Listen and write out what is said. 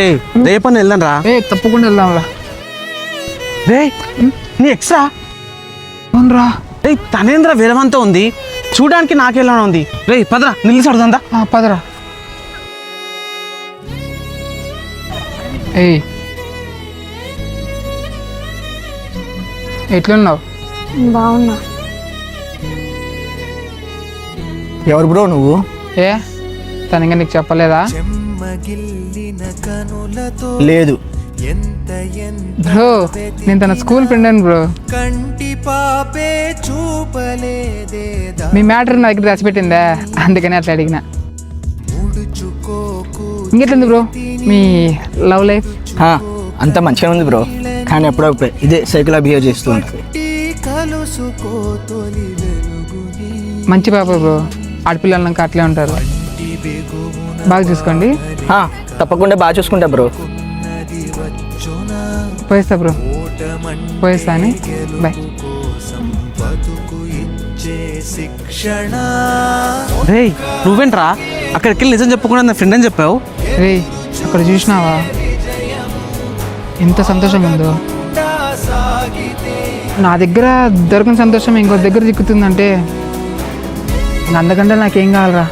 ఏ రేపని వెళ్దాం రా. తప్పకుండా వెళ్దాంరా. రే నీ ఎక్స్ట్రా అవునరా. రే తనేంద్ర వేలవంతా ఉంది, చూడడానికి నాకెలా ఉంది. రే పదరా నిలిచి అడుగుదా. పదరా. ఏయ్ ఎట్లున్నావు? బాగున్నా. ఎవరు బ్రో నువ్వు? తను ఇంకా నీకు చెప్పలేదా? లేదు బ్రో నేను తన స్కూల్ ఫ్రెండ్ అని బ్రో. మీ మ్యాటర్ నా దగ్గర దాచిపెట్టిందా, అందుకని అట్లా అడిగిన. ఇంకెట్లుంది బ్రో మీ లవ్ లైఫ్? అంత మంచిగా ఉంది బ్రో, కానీ అప్పుడప్పుడు ఇదే సైకిల్ బిహేవ్ చేస్తూ ఉంటుంది. మంచి పాప బ్రో, ఆడపిల్లలకి అట్లే ఉంటారు. బాగా చూసుకోండి. తప్పకుండా బాగా చూసుకుంటా బ్రో. పోయిస్తా బ్రో, పోయిస్తా అని. బాయ్. రే నువ్వేంట్రా అక్కడికి వెళ్ళి నిజం చెప్పకుండా నా ఫ్రెండ్ అని చెప్పావు? రే అక్కడ చూసినావా ఎంత సంతోషంగా ఉందో? నా దగ్గర దొరికిన సంతోషం ఇంకో దగ్గర చిక్కుతుందంటే అంతకంటే నాకేం కావాలరా?